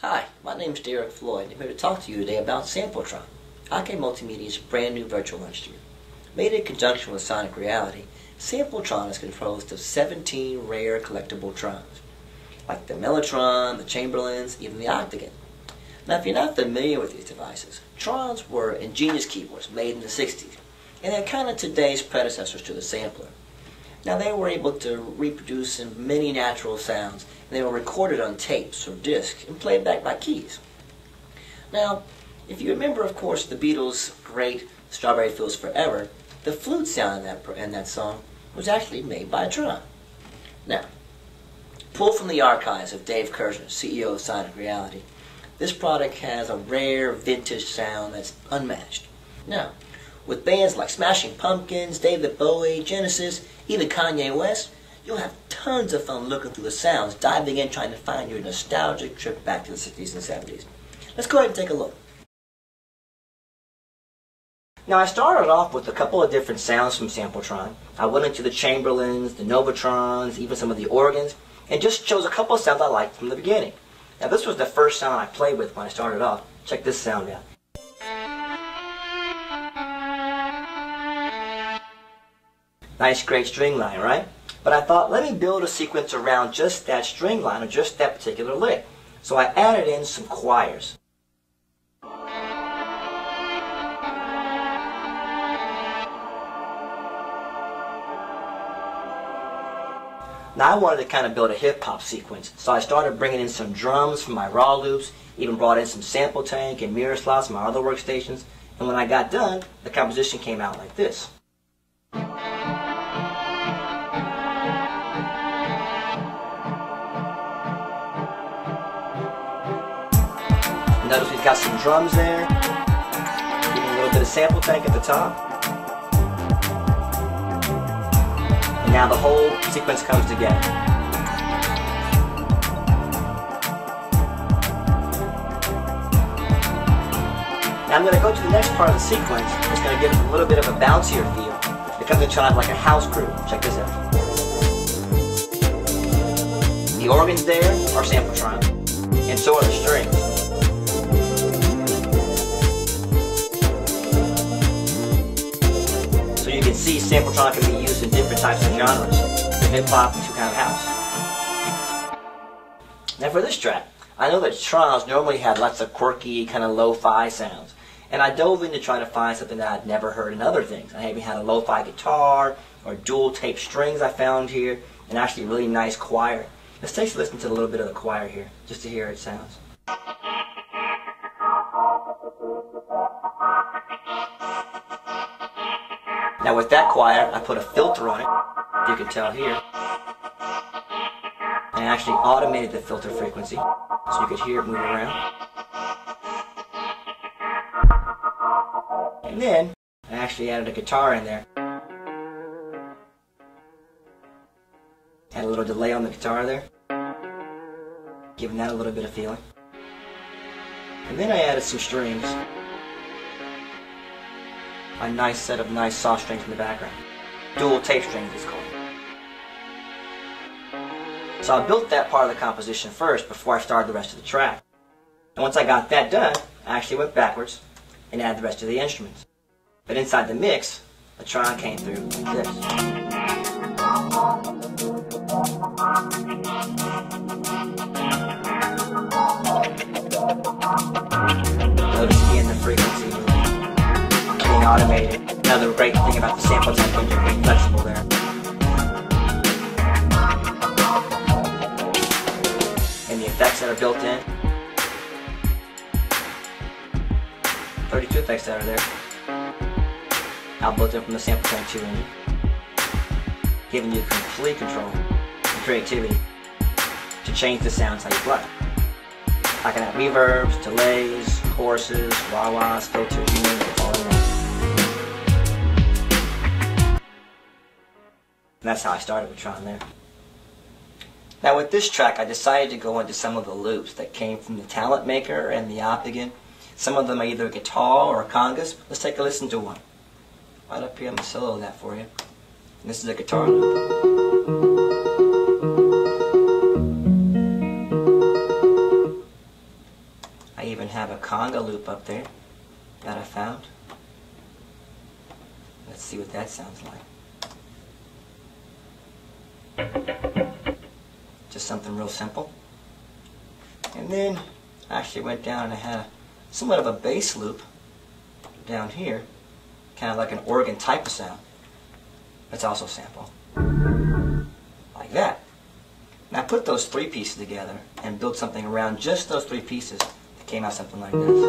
Hi, my name is Floyd, and I'm here to talk to you today about SampleTron, IK Multimedia's brand new virtual instrument. Made in conjunction with Sonic Reality, SampleTron is composed of 17 rare collectible trons, like the Mellotron, the Chamberlains, even the Octagon. Now, if you're not familiar with these devices, trons were ingenious keyboards made in the 60s, and they're kind of today's predecessors to the sampler. Now, they were able to reproduce many natural sounds, and they were recorded on tapes or discs and played back by keys. Now, if you remember, of course, the Beatles' great Strawberry Fields Forever, the flute sound in that song was actually made by a tron. Now, pulled from the archives of Dave Kersner, CEO of Sonic Reality, this product has a rare vintage sound that's unmatched. Now, with bands like Smashing Pumpkins, David Bowie, Genesis, even Kanye West, you'll have tons of fun looking through the sounds, diving in, trying to find your nostalgic trip back to the 60s and 70s. Let's go ahead and take a look. Now, I started off with a couple of different sounds from SampleTron. I went into the Chamberlains, the Novatrons, even some of the organs, and just chose a couple of sounds I liked from the beginning. Now, this was the first sound I played with when I started off. Check this sound out. Nice, great string line, right? But I thought, let me build a sequence around just that string line or just that particular lick. So I added in some choirs. Now I wanted to kind of build a hip-hop sequence, so I started bringing in some drums from my raw loops, even brought in some sample tank and mirror slots from my other workstations, and when I got done, the composition came out like this. Notice we've got some drums there, even a little bit of sample tank at the top. And now the whole sequence comes together. Now I'm going to go to the next part of the sequence. It's going to give us a little bit of a bouncier feel. It comes in kind of like a house groove. Check this out. The organs there are SampleTron, and so are the strings. You can see SampleTron can be used in different types of genres, from hip-hop to kind of house. Now for this track, I know that trons normally have lots of quirky, kind of lo-fi sounds, and I dove into trying to find something that I'd never heard in other things. I even had a lo-fi guitar, or dual tape strings I found here, and actually a really nice choir. Let's take a listen to a little bit of the choir here, just to hear how it sounds. Now with that choir, I put a filter on it, you can tell here, and I actually automated the filter frequency, so you could hear it move around. And then, I actually added a guitar in there. Had a little delay on the guitar there, giving that a little bit of feeling. And then I added some strings. A nice set of nice soft strings in the background. Dual tape strings it's called. So I built that part of the composition first before I started the rest of the track. And once I got that done, I actually went backwards and added the rest of the instruments. But inside the mix, the tron came through like this. Notice again the frequency being automated. Another great thing about the sample tank engine being flexible there. And the effects that are built in. 32 effects that are there. All built in from the sample tank 2 engine. Giving you complete control and creativity to change the sounds how you play. I can have reverbs, delays, choruses, wah-wahs, filters, you name it, all in there. And that's how I started with Tron there. Now with this track, I decided to go into some of the loops that came from the Talent Maker and the Octagon. Some of them are either a guitar or a congas. Let's take a listen to one. Right up here, I'm going to solo that for you. And this is a guitar loop. have a conga loop up there that I found. Let's see what that sounds like. Just something real simple. And then I actually went down and I had somewhat of a bass loop down here, kind of like an organ type of sound. That's also a sample. Like that. And I put those three pieces together and built something around just those three pieces that came out something like this.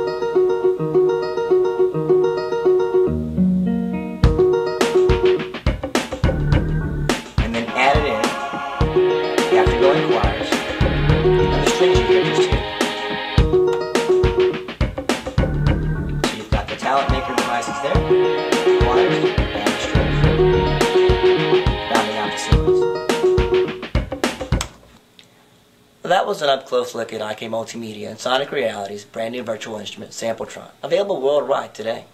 And then added in, after going choirs, and the strings you hear just here. So you've got the talent maker devices there, choirs, and the strings. Rounding out the sequence. Well, that was an up-close look at IK Multimedia and Sonic Reality's brand new virtual instrument, SampleTron, available worldwide today.